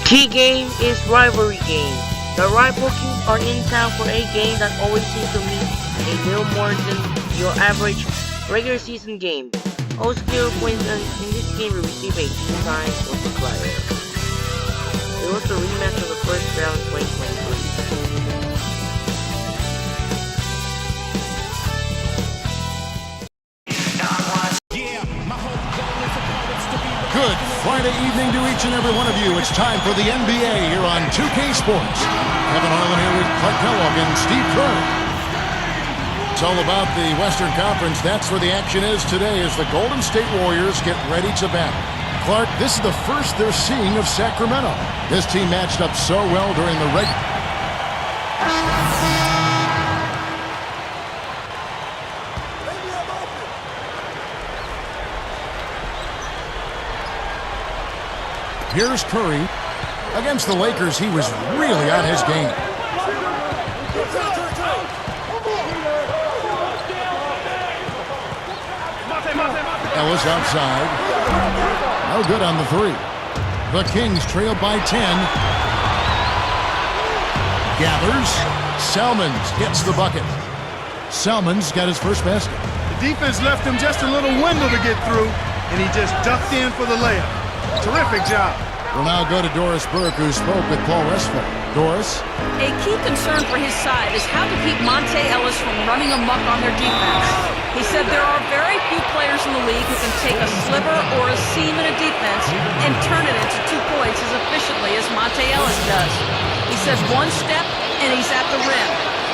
Key game is rivalry game. The rival teams are in town for a game that always seems to mean a little more than your average regular season game. All skill points in this game will receive a 2-time multiplier. It was the rematch of the first round 2023. Good Friday evening to each and every one of you. It's time for the NBA here on 2K Sports. Kevin Harlan here with Clark Kellogg and Steve Kerr. It's all about the Western Conference. That's where the action is today as the Golden State Warriors get ready to battle. Clark, this is the first they're seeing of Sacramento. This team matched up so well during the regular. Here's Curry. Against the Lakers, he was really on his game. Ellis outside. No good on the three. The Kings trail by 10. Gathers. Selmans gets the bucket. Selmans got his first basket. The defense left him just a little window to get through, and he just ducked in for the layup. Terrific job. We'll now go to Doris Burke, who spoke with Paul Westphal. Doris? A key concern for his side is how to keep Monte Ellis from running amok on their defense. He said there are very few players in the league who can take a sliver or a seam in a defense and turn it into 2 points as efficiently as Monte Ellis does. He says one step and he's at the rim.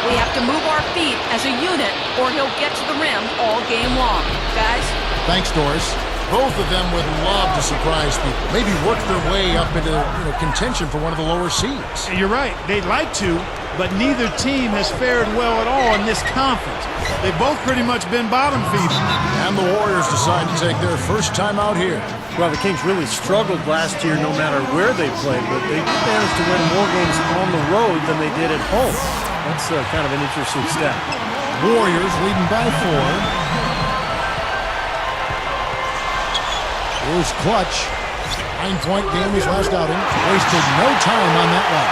We have to move our feet as a unit or he'll get to the rim all game long. Guys? Thanks, Doris. Both of them would love to surprise people. Maybe work their way up into contention for one of the lower seeds. You're right. They'd like to, but neither team has fared well at all in this conference. They've both pretty much been bottom feeders. And the Warriors decide to take their first time out here. Well, the Kings really struggled last year no matter where they played, but they managed to win more games on the road than they did at home. That's kind of an interesting step. Warriors leading by 4. Here's Clutch. 9-point game his last outing. Wasted no time on that one.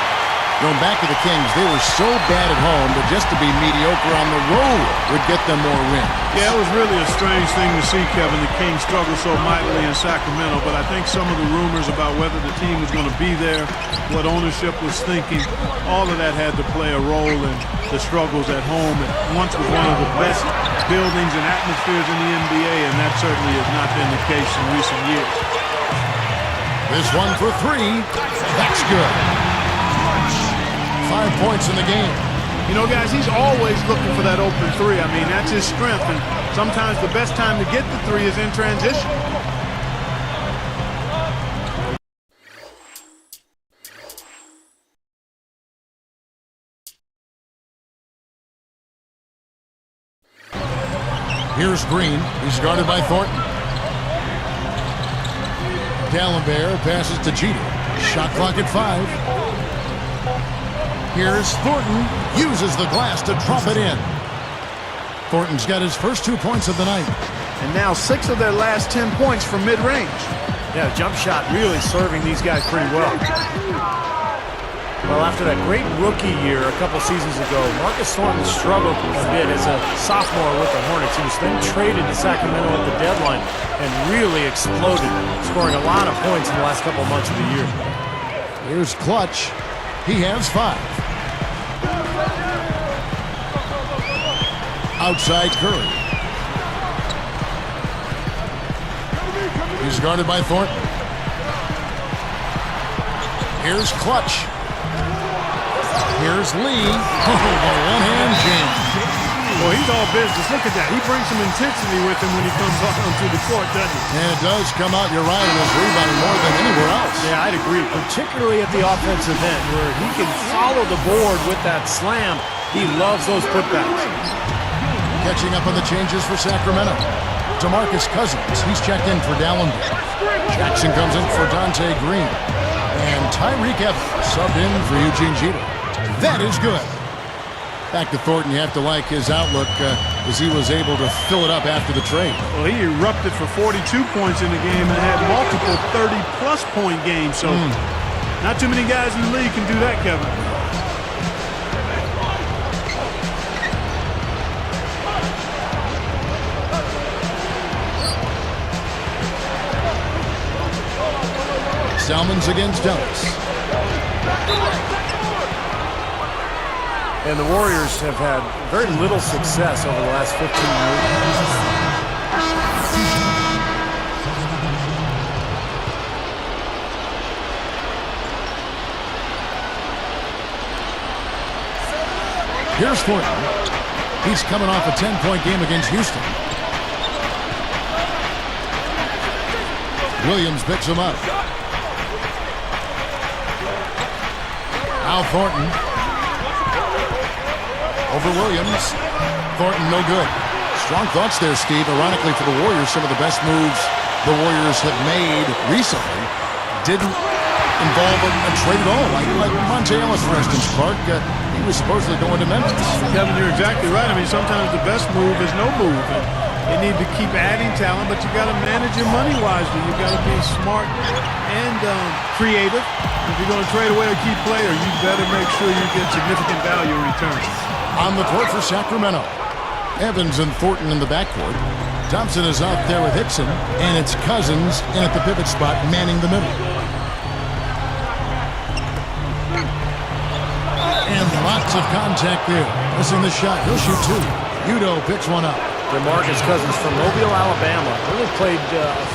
Going back to the Kings, they were so bad at home that just to be mediocre on the road would get them more wins. Yeah, it was really a strange thing to see, Kevin. The Kings struggled so mightily in Sacramento, but I think some of the rumors about whether the team was going to be there, what ownership was thinking, all of that had to play a role in the struggles at home. It once was one of the best buildings and atmospheres in the NBA, and that certainly has not been the case in recent years. This one for 3. That's good. 5 points in the game. You know, guys, he's always looking for that open 3. I mean, that's his strength, and sometimes the best time to get the 3 is in transition. Here's Green. He's guarded by Thornton. D'Alembert passes to Jeter. Shot clock at 5. Here's Thornton. Uses the glass to drop it in. Thornton's got his first 2 points of the night. And now 6 of their last 10 points from mid-range. Yeah, jump shot really serving these guys pretty well. Well, after that great rookie year a couple seasons ago, Marcus Thornton struggled a bit as a sophomore with the Hornets. He was then traded to Sacramento at the deadline and really exploded, scoring a lot of points in the last couple months of the year. Here's Clutch. He has 5. Outside Curry. He's guarded by Thornton. Here's Clutch. Here's Lee. Oh, the one-hand jam. Well, he's all business. Look at that. He brings some intensity with him when he comes out onto the court, doesn't he? And it does come out, you're right, in his rebounding more than anywhere else. Yeah, I'd agree, particularly at the offensive end where he can follow the board with that slam. He loves those putbacks. Catching up on the changes for Sacramento. DeMarcus Cousins, he's checked in for D'Alembert. Jackson comes in for Dante Green. And Tyreke Evans subbed in for Eugene Jeter. That is good. Back to Thornton, you have to like his outlook as he was able to fill it up after the trade. Well, he erupted for 42 points in the game and had multiple 30-plus point games. So Not too many guys in the league can do that, Kevin. Salmons against Ellis. And the Warriors have had very little success over the last 15 years. Here's Thornton. He's coming off a 10-point game against Houston. Williams picks him up. Now Thornton. Over Williams. Thornton no good. Strong thoughts there, Steve. Ironically for the Warriors, some of the best moves the Warriors have made recently didn't involve a trade at all. Like Monte Ellis, for instance, Clark. He was supposedly going to Memphis. Kevin, you're exactly right. I mean, sometimes the best move is no move. And you need to keep adding talent, but you got to manage your money wisely. You got to be smart and creative. If you're going to trade away a key player, you better make sure you get significant value in return. On the court for Sacramento, Evans and Thornton in the backcourt. Thompson is out there with Hickson, and it's Cousins in at the pivot spot, manning the middle. And lots of contact there. Missing the shot. He'll shoot two. Udo picks one up. DeMarcus Cousins from Mobile, Alabama. Really played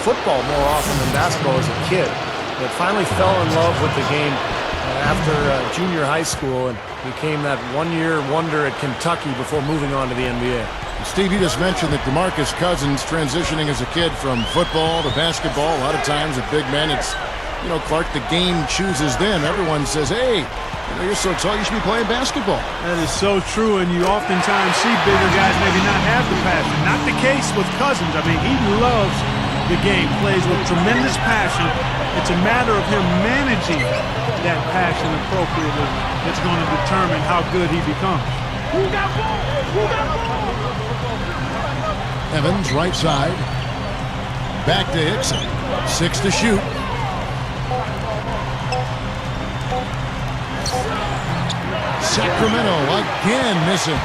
football more often than basketball as a kid, but finally fell in love with the game after junior high school and became that one-year wonder at Kentucky before moving on to the NBA. Steve, you just mentioned that DeMarcus Cousins transitioning as a kid from football to basketball. A lot of times at big men, it's, Clark, the game chooses them. Everyone says, hey, you're so tall, you should be playing basketball. That is so true, and you oftentimes see bigger guys maybe not have the passion. Not the case with Cousins. I mean, he loves the game, plays with tremendous passion. It's a matter of him managing that passion appropriately that's going to determine how good he becomes. Evans, right side. Back to Hickson. 6 to shoot. Sacramento again missing.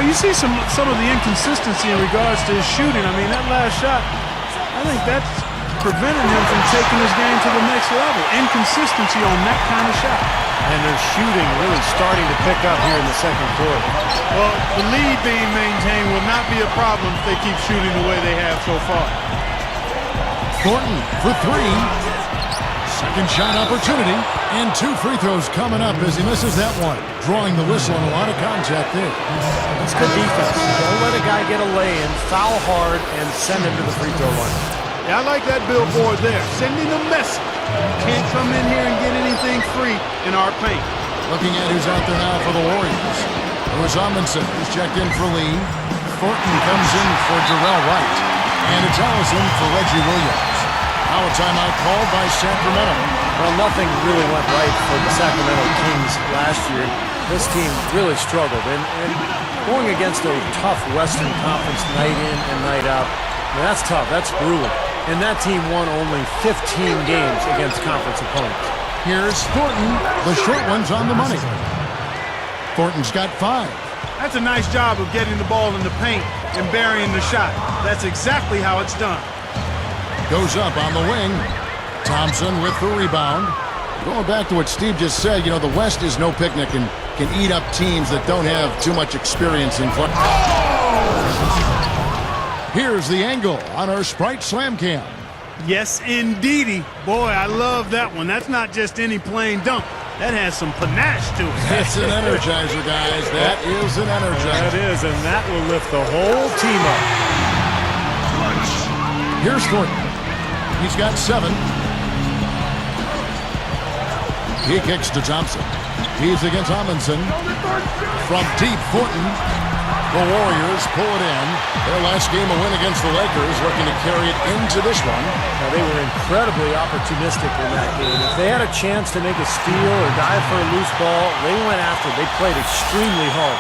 You see some of the inconsistency in regards to his shooting. I mean, that last shot, I think that's preventing him from taking his game to the next level. Inconsistency on that kind of shot. And their shooting really starting to pick up here in the second quarter. Well, the lead being maintained will not be a problem if they keep shooting the way they have so far. Thornton for three. Second shot opportunity. And 2 free throws coming up as he misses that one. Drawing the whistle and a lot of contact there. That's good defense. Don't let a guy get a lay-in, foul hard, and send him to the free throw line. Yeah, I like that billboard there. Sending a message. You can't come in here and get anything free in our paint. Looking at who's out there now for the Warriors. It was Amundsen who's checked in for Lee. Thornton comes in for Jarrell Wright. And it's Allison for Reggie Williams. Now a timeout called by Sacramento. Well, nothing really went right for the Sacramento Kings last year. This team really struggled. And going against a tough Western Conference night in and night out, that's tough. That's brutal. And that team won only 15 games against conference opponents. Here's Thornton. The short one's on the money. Thornton's got 5. That's a nice job of getting the ball in the paint and burying the shot. That's exactly how it's done. Goes up on the wing. Thompson with the rebound. Going back to what Steve just said, the West is no picnic and can eat up teams that don't have too much experience in play. Here's the angle on our Sprite Slam Cam. Yes, indeedy. Boy, I love that one. That's not just any plain dunk. That has some panache to it. That's an energizer, guys. That is an energizer. That is, and that will lift the whole team up. Here's Thornton. He's got 7. He kicks to Thompson. He's against Amundsen. From deep, Thornton. The Warriors pull it in. Their last game a win against the Lakers, looking to carry it into this one. Now, they were incredibly opportunistic in that game. If they had a chance to make a steal or dive for a loose ball, they went after it. They played extremely hard.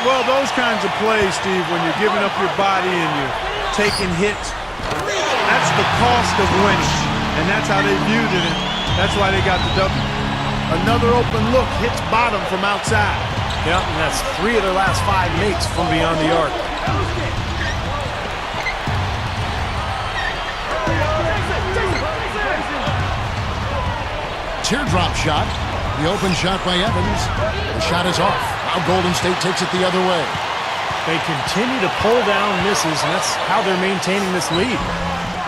Well, those kinds of plays, Steve, when you're giving up your body and you're taking hits, that's the cost of winning. And that's how they viewed it. And that's why they got the W. Another open look, hits bottom from outside. Yeah, and that's 3 of their last 5 makes from beyond the arc. Teardrop shot. The open shot by Evans. The shot is off. Now Golden State takes it the other way. They continue to pull down misses, and that's how they're maintaining this lead.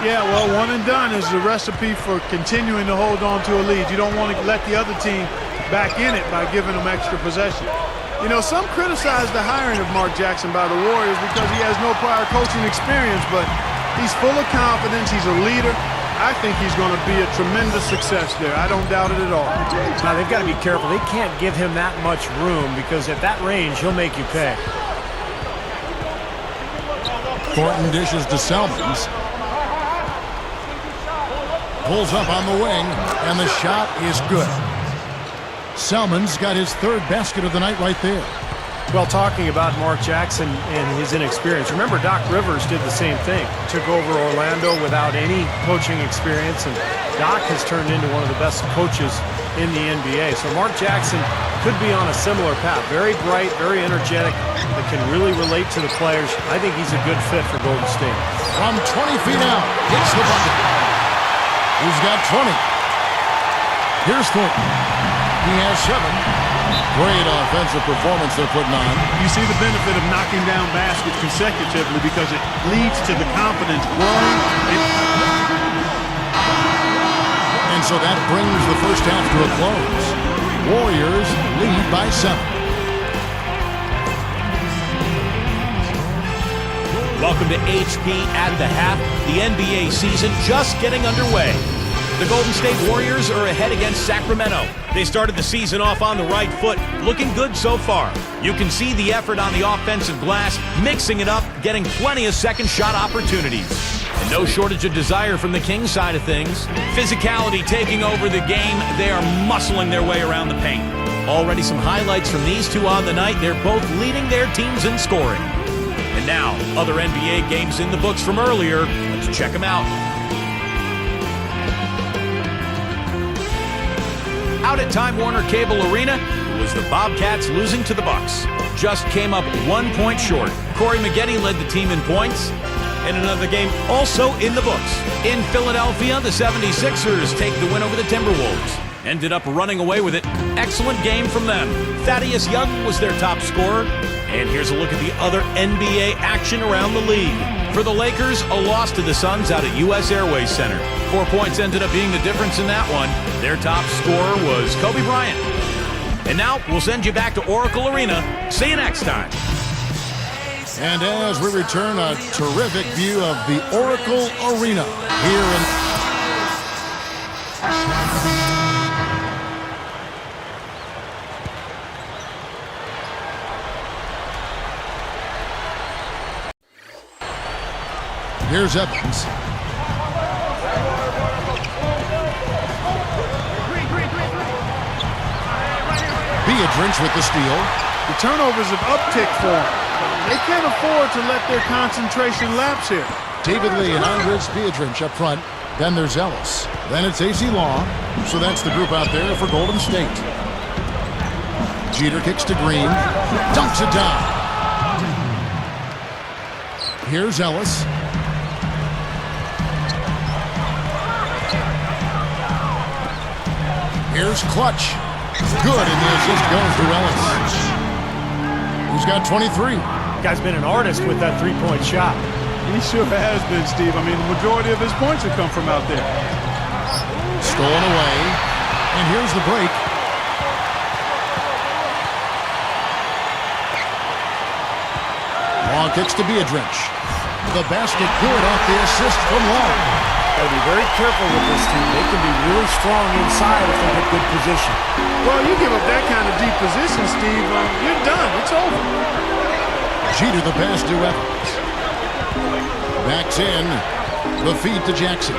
Yeah, well, one and done is the recipe for continuing to hold on to a lead. You don't want to let the other team back in it by giving them extra possession. You know, some criticize the hiring of Mark Jackson by the Warriors because he has no prior coaching experience, but he's full of confidence. He's a leader. I think he's going to be a tremendous success there. I don't doubt it at all. Now, they've got to be careful. They can't give him that much room because at that range, he'll make you pay. Thornton dishes to Selmans. Pulls up on the wing, and the shot is good. Selmans got his 3rd basket of the night right there. Well, talking about Mark Jackson and his inexperience, remember Doc Rivers did the same thing. Took over Orlando without any coaching experience, and Doc has turned into one of the best coaches in the NBA. So Mark Jackson could be on a similar path. Very bright, very energetic, that can really relate to the players. I think he's a good fit for Golden State. From 20 feet out, hits the bucket. He's got 20. Here's Thornton. He has 7. Great offensive performance they're putting on. You see the benefit of knocking down baskets consecutively because it leads to the confidence growing. And so that brings the first half to a close. Warriors lead by 7. Welcome to HP at the half. The NBA season just getting underway. The Golden State Warriors are ahead against Sacramento. They started the season off on the right foot, looking good so far. You can see the effort on the offensive glass, mixing it up, getting plenty of second shot opportunities. And no shortage of desire from the Kings side of things. Physicality taking over the game. They are muscling their way around the paint. Already some highlights from these two on the night. They're both leading their teams in scoring. And now, other NBA games in the books from earlier. Let's check them out. Out at Time Warner Cable Arena, it was the Bobcats losing to the Bucks. Just came up 1 point short. Corey Maggette led the team in points. And another game also in the books. In Philadelphia, the 76ers take the win over the Timberwolves. Ended up running away with it. Excellent game from them. Thaddeus Young was their top scorer. And here's a look at the other NBA action around the league. For the Lakers, a loss to the Suns out at U.S. Airways Center. 4 points ended up being the difference in that one. Their top scorer was Kobe Bryant. And now we'll send you back to Oracle Arena. See you next time. And as we return, a terrific view of the Oracle Arena here in... Here's Evans. Beatrice with the steal. The turnovers have upticked for them. They can't afford to let their concentration lapse here. David Lee and Andres Beatrice up front. Then there's Ellis. Then it's AC Law. So that's the group out there for Golden State. Jeter kicks to Green. Dunks it down. Here's Ellis. Here's Clutch. Good, and the assist goes to Ellis. He's got 23. Guy's been an artist with that three-point shot. He sure has been, Steve. I mean, the majority of his points have come from out there. Stolen away, and here's the break. Long kicks to Beatrice. The basket good off the assist from Long. Got to be very careful with this team. They can be really strong inside if they get good position. Well, you give up that kind of deep position, Steve, you're done. It's over. Jeter the pass to Evans. Backs in. The feed to Jackson.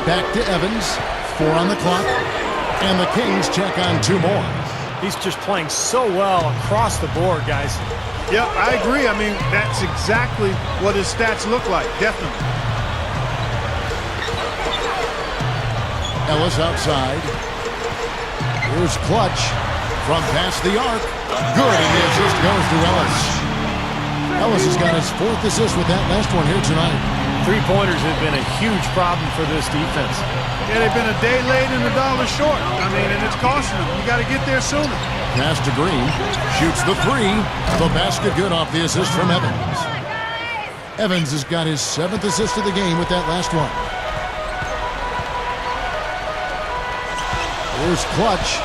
Back to Evans. 4 on the clock. And the Kings check on 2 more. He's just playing so well across the board, guys. Yep, I agree. I mean, that's exactly what his stats look like, definitely. Ellis outside. Here's Clutch from past the arc. Good, and the assist goes to Ellis. Ellis has got his 4th assist with that last one here tonight. Three-pointers have been a huge problem for this defense. Yeah, they've been a day late and $1 short. I mean, and it's costing them. You got to get there sooner. Pass to Green. Shoots the 3. The basket good off the assist from Evans. Evans has got his 7th assist of the game with that last one. Here's Clutch.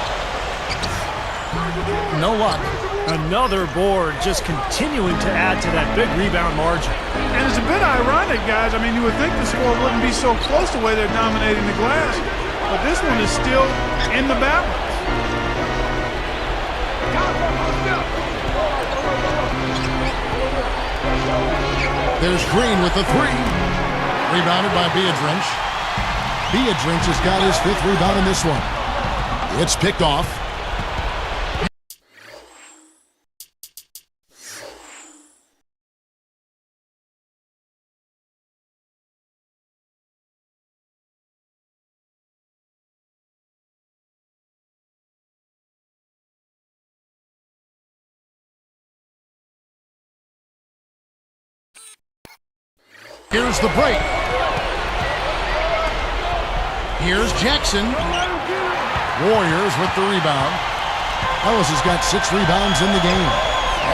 No luck. Another board, just continuing to add to that big rebound margin. And it's a bit ironic, guys. I mean, you would think the score wouldn't be so close the way they're dominating the glass. But this one is still in the balance. There's Green with the 3. Rebounded by Biedrins. Biedrins has got his 5th rebound in this one. It's picked off. Here's the break. Here's Jackson. Warriors with the rebound. Ellis has got 6 rebounds in the game.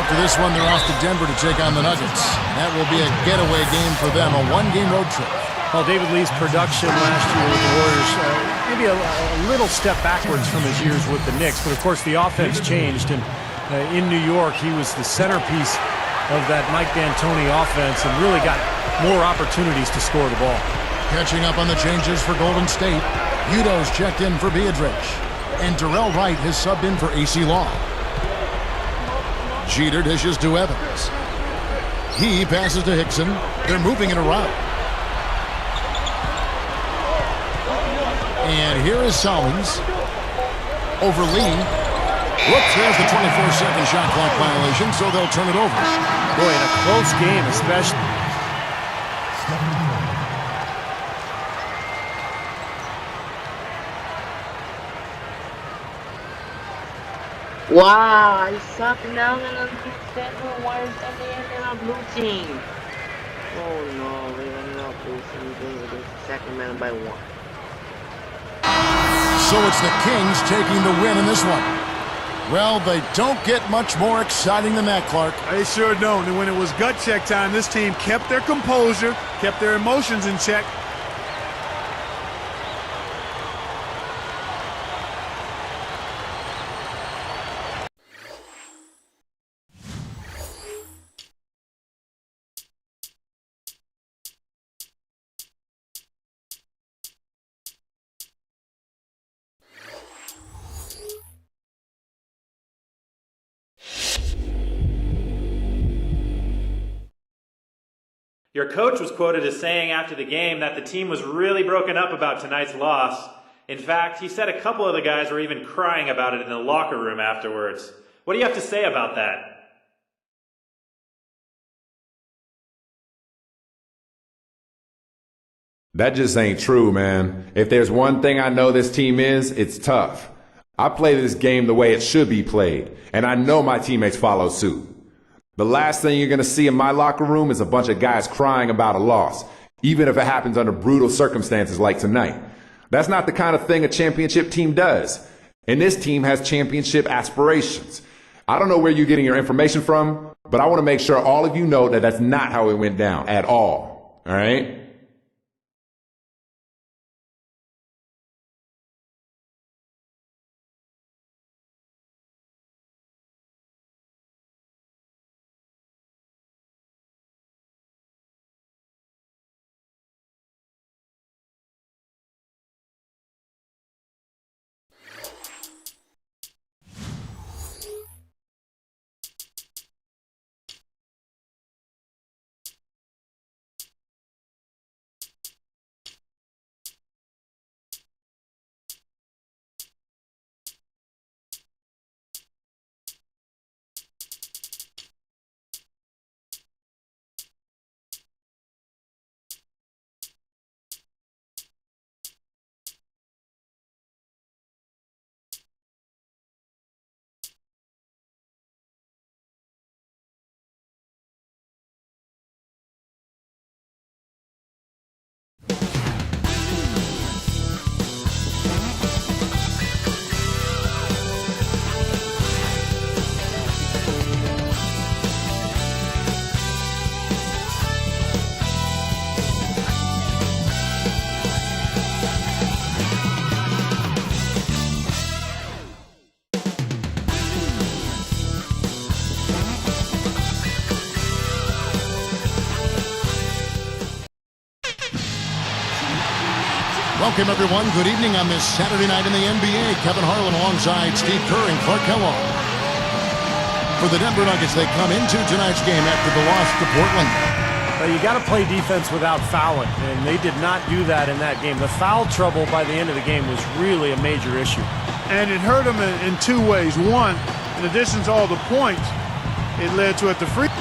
After this one, they're off to Denver to take on the Nuggets. That will be a getaway game for them, a 1-game road trip. Well, David Lee's production last year with the Warriors, maybe a little step backwards from his years with the Knicks, but of course the offense changed, and in New York, he was the centerpiece of that Mike D'Antoni offense and really got more opportunities to score the ball. Catching up on the changes for Golden State. Udo's checked in for Biedrins. And Darrell Wright has subbed in for AC Law. Jeter dishes to Evans. He passes to Hickson. They're moving it around. And here is Solins. Over Lee. Whoops, there's the 24-second shot clock violation, so they'll turn it over. Boy, in a close game especially. Wow, I suck now and I'm Central Warriors and they ended up losing. Oh no, they ended up losing against Sacramento by 1. So it's the Kings taking the win in this one. Well, they don't get much more exciting than that, Clark. They sure don't. And when it was gut check time, this team kept their composure, kept their emotions in check, Your coach was quoted as saying after the game that the team was really broken up about tonight's loss. In fact, he said a couple of the guys were even crying about it in the locker room afterwards. What do you have to say about that? That just ain't true, man. If there's one thing I know this team is, it's tough. I play this game the way it should be played, and I know my teammates follow suit. The last thing you're going to see in my locker room is a bunch of guys crying about a loss, even if it happens under brutal circumstances like tonight. That's not the kind of thing a championship team does. And this team has championship aspirations. I don't know where you're getting your information from, but I want to make sure all of you know that that's not how it went down at all. All right? Welcome, everyone. Good evening on this Saturday night in the NBA. Kevin Harlan alongside Steve Kerr and Clark Kellogg. For the Denver Nuggets, they come into tonight's game after the loss to Portland. You got to play defense without fouling, and they did not do that in that game. The foul trouble by the end of the game was really a major issue. And it hurt them in two ways. One, in addition to all the points, it led to at the free.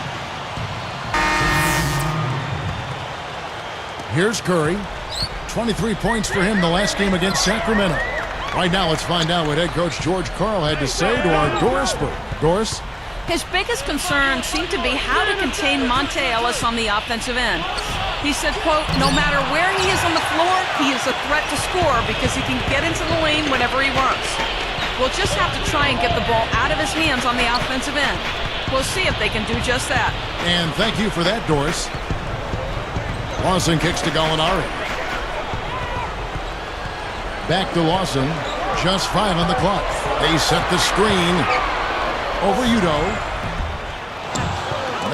Here's Curry. 23 points for him the last game against Sacramento. Right now, let's find out what head coach George Karl had to say to our Doris Burke. Doris? His biggest concern seemed to be how to contain Monte Ellis on the offensive end. He said, quote, no matter where he is on the floor, he is a threat to score because he can get into the lane whenever he wants. We'll just have to try and get the ball out of his hands on the offensive end. We'll see if they can do just that. And thank you for that, Doris. Lawson kicks to Gallinari. Back to Lawson. Just 5 on the clock. They set the screen. Over Udo.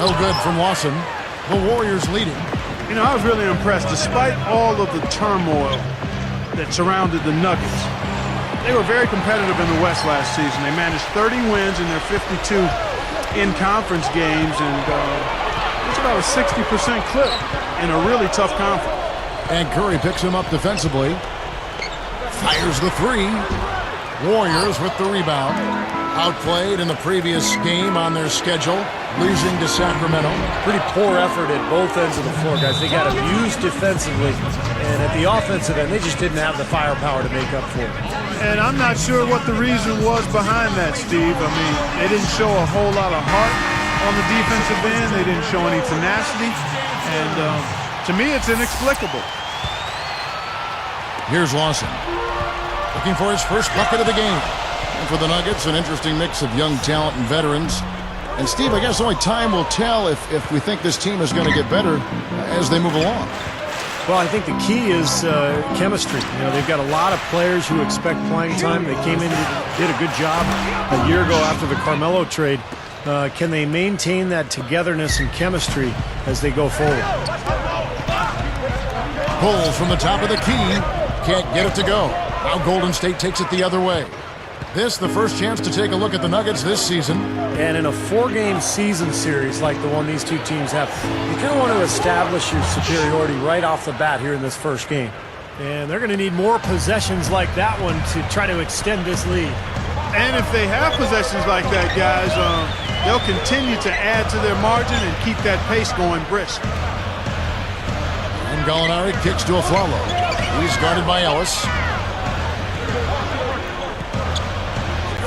No good from Lawson. The Warriors leading. You know, I was really impressed. Despite all of the turmoil that surrounded the Nuggets, they were very competitive in the West last season. They managed 30 wins in their 52 in-conference games, and it's about a 60% clip in a really tough conference. And Curry picks him up defensively. Fires the three. Warriors with the rebound. Outplayed in the previous game on their schedule, losing to Sacramento. Pretty poor effort at both ends of the floor, guys. They got abused defensively, and at the offensive end, they just didn't have the firepower to make up for it. And I'm not sure what the reason was behind that, Steve. I mean, they didn't show a whole lot of heart on the defensive end. They didn't show any tenacity. And to me, it's inexplicable. Here's Lawson. Looking for his first bucket of the game. And for the Nuggets, an interesting mix of young talent and veterans. And Steve, I guess only time will tell if we think this team is going to get better as they move along. Well, I think the key is chemistry. You know, they've got a lot of players who expect playing time. They came in and did a good job a year ago after the Carmelo trade. Can they maintain that togetherness and chemistry as they go forward? Pull from the top of the key. Can't get it to go. Now Golden State takes it the other way. This, the first chance to take a look at the Nuggets this season. And in a 4-game season series like the one these two teams have, you kind of want to establish your superiority right off the bat here in this first game. And they're going to need more possessions like that one to try to extend this lead. And if they have possessions like that, guys, they'll continue to add to their margin and keep that pace going brisk. And Gallinari kicks to Afflalo. He's guarded by Ellis.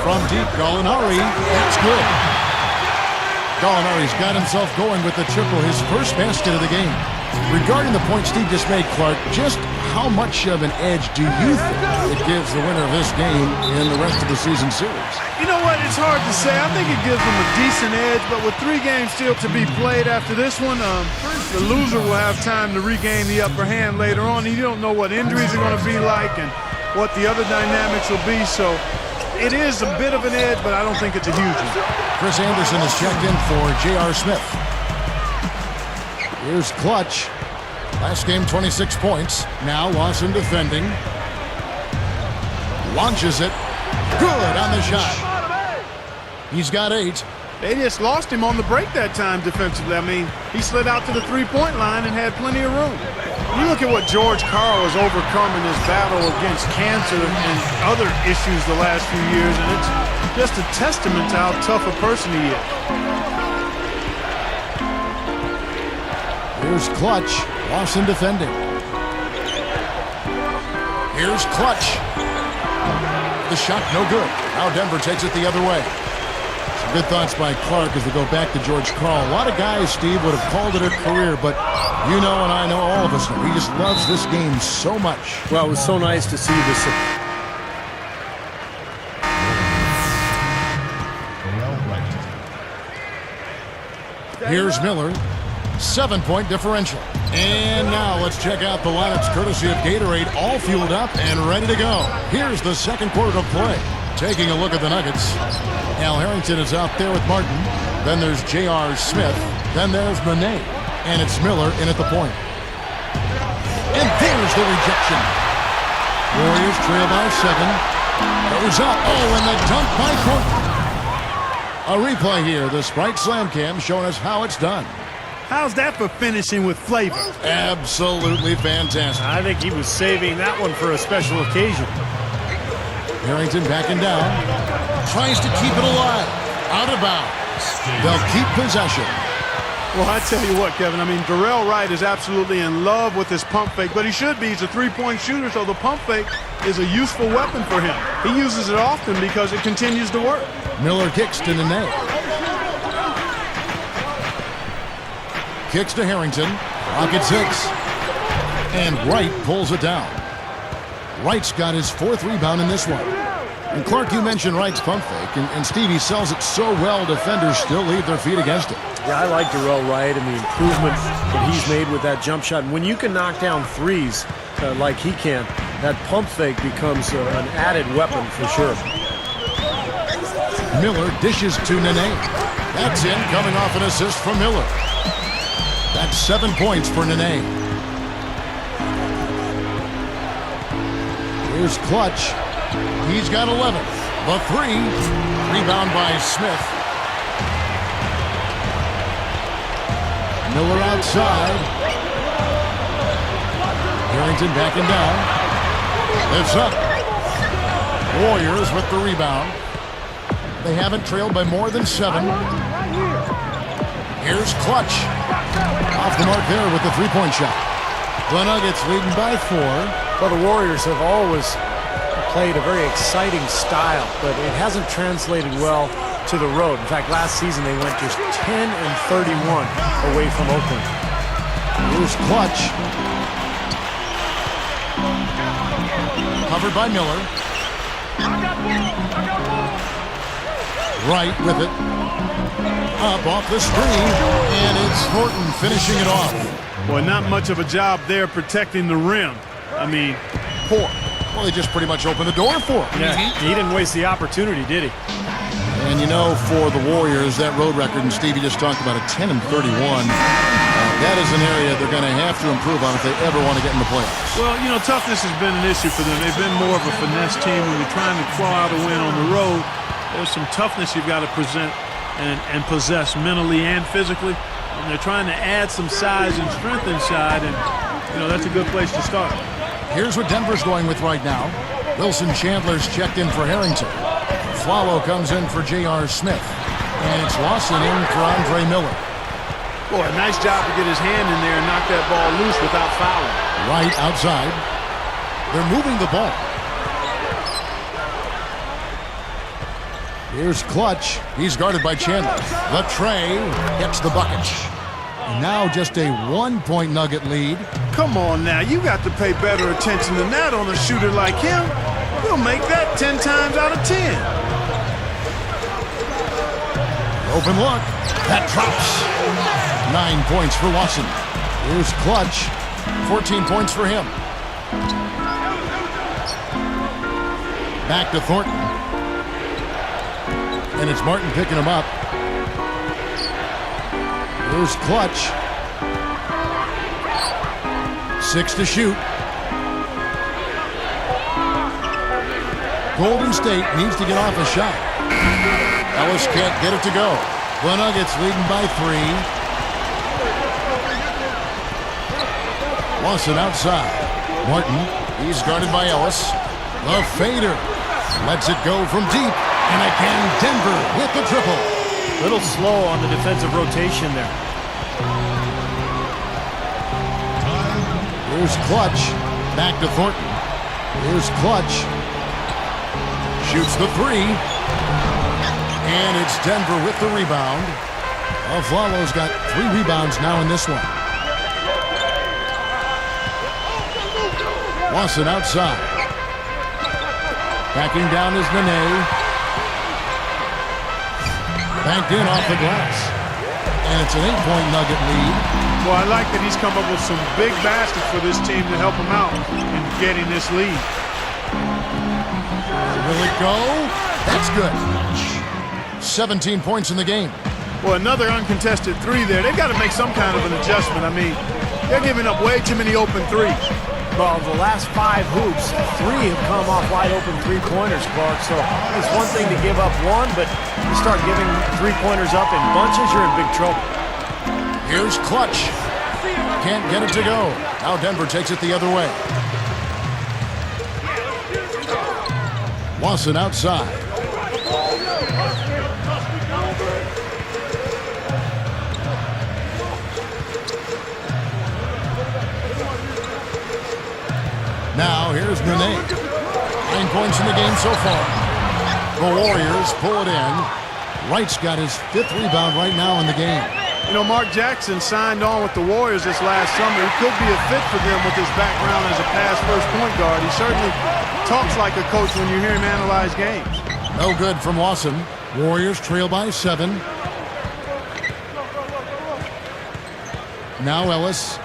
From deep, Gallinari. That's good. Gallinari's got himself going with the triple, his first basket of the game. Regarding the point Steve just made, Clark, just how much of an edge do you think it gives the winner of this game in the rest of the season series? You know what? It's hard to say. I think it gives them a decent edge, but with 3 games still to be played after this one, the loser will have time to regain the upper hand later on. You don't know what injuries are going to be like and what the other dynamics will be, so it is a bit of an edge, but I don't think it's a huge one. Chris Anderson is checked in for J.R. Smith. Here's Clutch. Last game, 26 points. Now Lawson defending. Launches it. Good on the shot. He's got 8. They just lost him on the break that time defensively. I mean, he slid out to the 3-point line and had plenty of room. You look at what George Karl has overcome in his battle against cancer and other issues the last few years, and it's just a testament to how tough a person he is. Here's Clutch. Lawson defending. Here's Clutch. The shot no good. Now Denver takes it the other way. Some good thoughts by Clark as they go back to George Karl. A lot of guys, Steve, would have called it a career, but you know and I know, all of us know, he just loves this game so much. Well, it was so nice to see this. Here's Miller. 7-point differential. And now let's check out the lineups courtesy of Gatorade, all fueled up and ready to go. Here's the second quarter of play. Taking a look at the Nuggets. Al Harrington is out there with Martin. Then there's J.R. Smith. Then there's Monet. And it's Miller in at the point. And there's the rejection. Warriors trail by 7. Goes up. Oh, and the dunk by Thornton. A replay here. The Sprite Slam Cam showing us how it's done. How's that for finishing with flavor? Absolutely fantastic. I think he was saving that one for a special occasion. Harrington backing down. Tries to keep it alive. Out of bounds. They'll keep possession. Well, I tell you what, Kevin, I mean, Darrell Wright is absolutely in love with his pump fake, but he should be. He's a three-point shooter, so the pump fake is a useful weapon for him. He uses it often because it continues to work. Miller kicks to Nene. Kicks to Harrington. Rocket 6. And Wright pulls it down. Wright's got his 4th rebound in this one. And Clark, you mentioned Wright's pump fake, and Stevie sells it so well defenders still leave their feet against it. Yeah, I like Darrell Wright and the improvement that he's made with that jump shot. And when you can knock down threes like he can, that pump fake becomes an added weapon for sure. Miller dishes to Nene. That's in, coming off an assist from Miller. That's 7 points for Nene. Here's Clutch. He's got 11. The 3. Rebound by Smith. Miller outside. Harrington backing down. Lifts up. Warriors with the rebound. They haven't trailed by more than 7. Here's Clutch. Off the mark there with the three-point shot. The Nuggets leading by 4. Well, the Warriors have always played a very exciting style, but it hasn't translated well to the road. In fact, last season they went just 10-31 away from Oakland. Here's Clutch. Covered by Miller. Wright with it. Up off the screen, and it's Thornton finishing it off. Boy, not much of a job there protecting the rim. I mean, poor. Well, they just pretty much opened the door for him. Yeah, he didn't waste the opportunity, did he? And you know, for the Warriors, that road record, and Stevie just talked about it, 10-31. That is an area they're going to have to improve on if they ever want to get in the playoffs. Well, you know, toughness has been an issue for them. They've been more of a finesse team when you're trying to claw out a win on the road. There's some toughness you've got to present and possess mentally and physically. And they're trying to add some size and strength inside, and, you know, that's a good place to start. Here's what Denver's going with right now. Wilson Chandler's checked in for Harrington. Flalo comes in for J.R. Smith. And it's Lawson in for Andre Miller. Boy, a nice job to get his hand in there and knock that ball loose without fouling. Right outside. They're moving the ball. Here's Clutch. He's guarded by Chandler. The tray hits the bucket. And now just a 1-point Nugget lead. Come on now, you got to pay better attention than that on a shooter like him. We'll make that 10 times out of 10. Open look. That drops. 9 points for Lawson. Here's Clutch. 14 points for him. Back to Thornton. And it's Martin picking him up. Here's Clutch. 6 to shoot. Golden State needs to get off a shot. Ellis can't get it to go. The Nuggets leading by 3. Lawson outside. Martin, he's guarded by Ellis. The fader lets it go from deep. And again, Denver with the triple. A little slow on the defensive rotation there. Here's Clutch. Back to Thornton. Here's Clutch. Shoots the 3. And it's Denver with the rebound. Flalo's got 3 rebounds now in this one. Lawson outside. Backing down is Nene. Banked in off the glass. And it's an 8-point Nugget lead. Well, I like that he's come up with some big baskets for this team to help him out in getting this lead. Will it go? That's good. 17 points in the game. Well, another uncontested 3 there. They've got to make some kind of an adjustment. I mean, they're giving up way too many open threes. Well, the last 5 hoops, 3 have come off wide open three-pointers, Clark. So it's one thing to give up one, but you start giving three-pointers up in bunches, you're in big trouble. Here's Clutch. Can't get it to go. Now Denver takes it the other way. Lawson outside. Now here's Nene. 9 points in the game so far. The Warriors pull it in. Wright's got his 5th rebound right now in the game. You know, Mark Jackson signed on with the Warriors this last summer. He could be a fit for them with his background as a pass-first point guard. He certainly talks like a coach when you hear him analyze games. No good from Lawson. Warriors trail by 7. Now Ellis.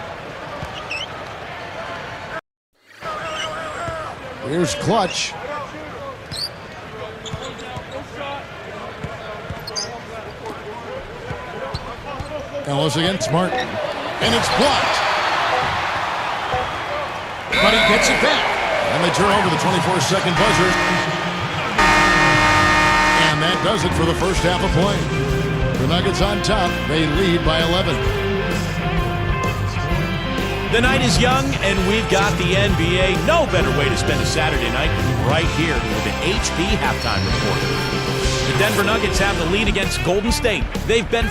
Here's Clutch. Ellis against Martin. And it's blocked. But he gets it back. And they turn over the 24-second buzzer. And that does it for the first half of play. The Nuggets on top. They lead by 11. The night is young, and we've got the NBA. No better way to spend a Saturday night than right here with the HP halftime report. The Denver Nuggets have the lead against Golden State. They've been...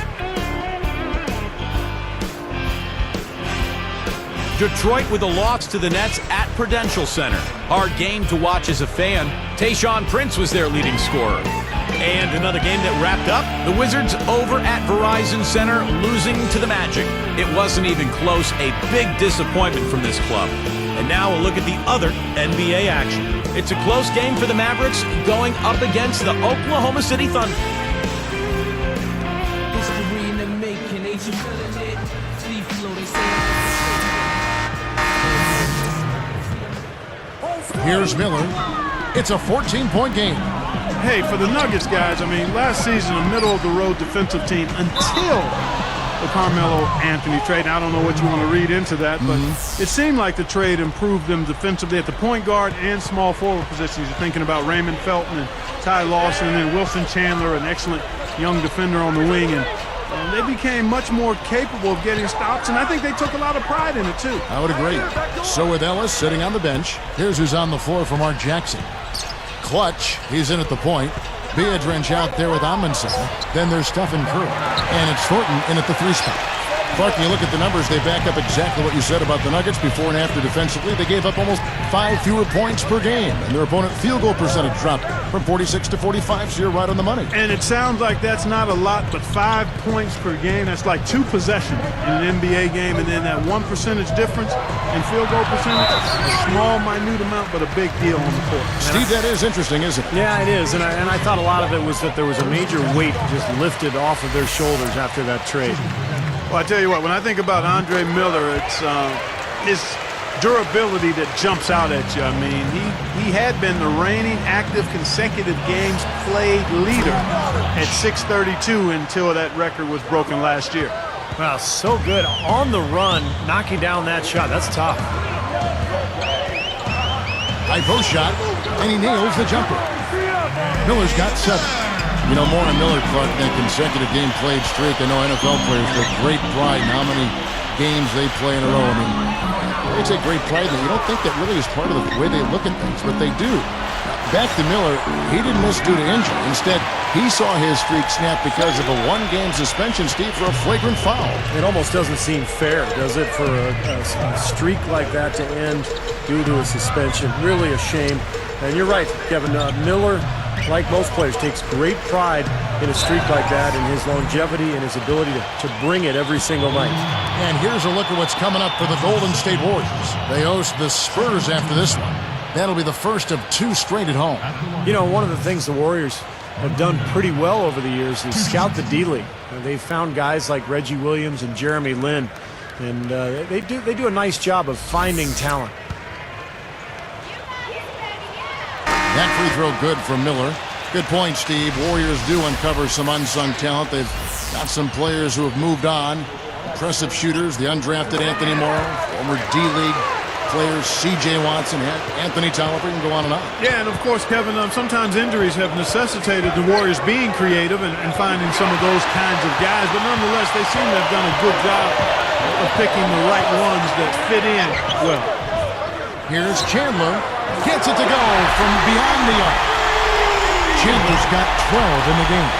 Detroit with a loss to the Nets at Prudential Center. Hard game to watch as a fan. Tayshaun Prince was their leading scorer. And another game that wrapped up, the Wizards over at Verizon Center, losing to the Magic. It wasn't even close, a big disappointment from this club. And now a look at the other NBA action. It's a close game for the Mavericks going up against the Oklahoma City Thunder. Here's Miller. It's a 14-point game. Hey, for the Nuggets, guys, I mean, last season, a middle-of-the-road defensive team until the Carmelo Anthony trade. Now, I don't know what you want to read into that, but it seemed like the trade improved them defensively at the point guard and small forward positions. You're thinking about Raymond Felton and Ty Lawson, and then Wilson Chandler, an excellent young defender on the wing, and they became much more capable of getting stops, and I think they took a lot of pride in it, too. I would agree. So with Ellis sitting on the bench, here's who's on the floor for Mark Jackson. Clutch, he's in at the point. Biedrins out there with Amundsen. Then there's Stephen Curry. And it's Thornton in at the 3 spot. Clark, when you look at the numbers, they back up exactly what you said about the Nuggets before and after defensively. They gave up almost 5 fewer points per game, and their opponent field goal percentage dropped from 46 to 45, so you're right on the money. And it sounds like that's not a lot, but 5 points per game, that's like 2 possessions in an NBA game, and then that 1 percentage difference in field goal percentage, a small, minute amount, but a big deal on the court. Steve, that is interesting, isn't it? Yeah, it is, and I thought a lot of it was that there was a major weight just lifted off of their shoulders after that trade. Well, I tell you what, when I think about Andre Miller, it's his durability that jumps out at you. I mean, he had been the reigning active consecutive games played leader at 632 until that record was broken last year. Wow, so good on the run, knocking down that shot. That's tough. High post shot, and he nails the jumper. Miller's got 7. You know, more on Miller, Clark, than consecutive game played streak. I know NFL players take great pride in how many games they play in a row. I mean, they take great pride in it. You don't think that really is part of the way they look at things, but they do. Back to Miller, he didn't miss due to injury. Instead, he saw his streak snap because of a 1-game suspension, Steve, for a flagrant foul. It almost doesn't seem fair, does it, for a streak like that to end due to a suspension? Really a shame. And you're right, Kevin. Miller, like most players, takes great pride in a streak like that and his longevity and his ability to bring it every single night. And here's a look at what's coming up for the Golden State Warriors. They host the Spurs after this one. That'll be the first of 2 straight at home. You know, one of the things the Warriors have done pretty well over the years is scout the D-League. They've found guys like Reggie Williams and Jeremy Lin, and they do a nice job of finding talent. That free throw good from Miller. Good point, Steve. Warriors do uncover some unsung talent. They've got some players who have moved on. Impressive shooters. The undrafted Anthony Morrow, former D-League players, C.J. Watson, Anthony Tolliver, can go on and on. Yeah, and of course, Kevin, sometimes injuries have necessitated the Warriors being creative and finding some of those kinds of guys, but nonetheless, they seem to have done a good job of picking the right ones that fit in well. Here's Chandler. Gets it to go from beyond the arc. Chandler's got 12 in the game.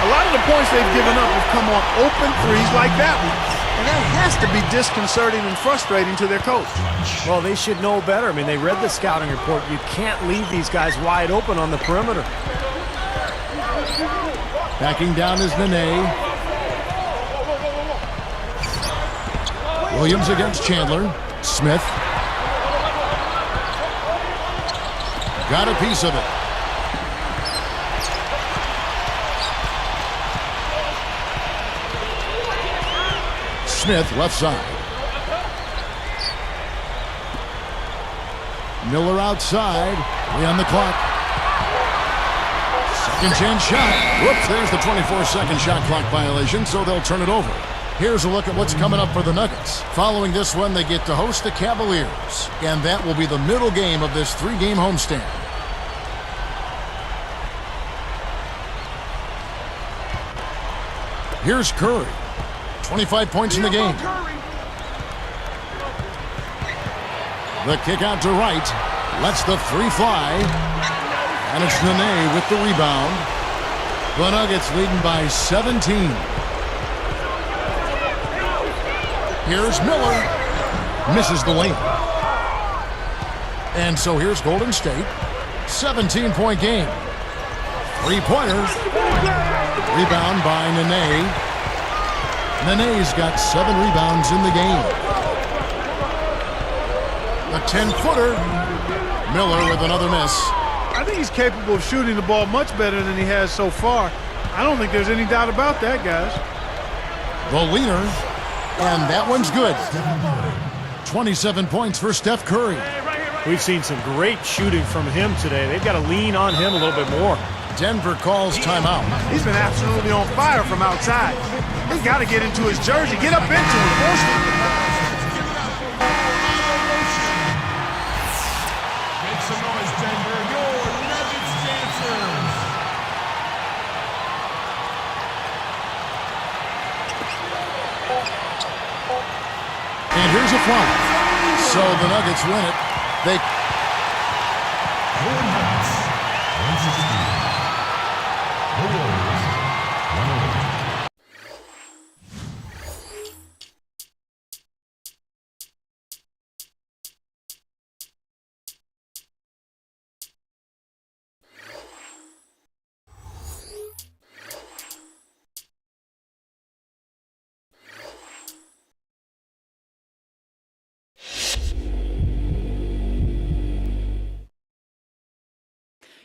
A lot of the points they've given up have come on open threes like that one. And that has to be disconcerting and frustrating to their coach. Well, they should know better. I mean, they read the scouting report. You can't leave these guys wide open on the perimeter. Backing down is Nene. Williams against Chandler. Smith. Got a piece of it. Smith, left side. Miller outside. 3 on the clock. Second chance shot. Whoops, there's the 24-second shot clock violation, so they'll turn it over. Here's a look at what's coming up for the Nuggets. Following this one, they get to host the Cavaliers, and that will be the middle game of this 3-game homestand. Here's Curry. 25 points in the game. The kick out to right. Lets the 3 fly. And it's Nene with the rebound. The Nuggets leading by 17. Here's Miller. Misses the lane. And so here's Golden State. 17-point game. 3-pointer. Rebound by Nene. Nene's got 7 rebounds in the game. A 10-footer. Miller with another miss. I think he's capable of shooting the ball much better than he has so far. I don't think there's any doubt about that, guys. The leader, and that one's good. 27 points for Steph Curry. We've seen some great shooting from him today. They've got to lean on him a little bit more. Denver calls timeout. He's been absolutely on fire from outside. He's got to get into his jersey, get up into it, force him. Make some noise, Denver. Your Nuggets dancers. And here's a fly. So the Nuggets win it. They... Your Nuggets, 160. The Warriors, 108.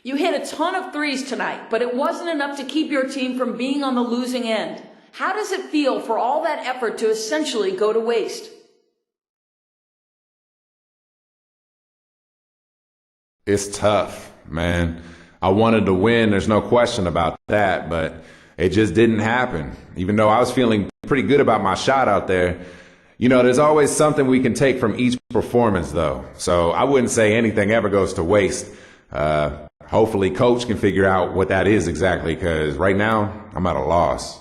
You hit a ton of threes tonight, but it wasn't enough to keep your team from being on the losing end. How does it feel for all that effort to essentially go to waste? It's tough, man. I wanted to win, there's no question about that, but it just didn't happen. Even though I was feeling pretty good about my shot out there, you know, there's always something we can take from each performance, though. So I wouldn't say anything ever goes to waste. Hopefully Coach can figure out what that is exactly, because right now I'm at a loss.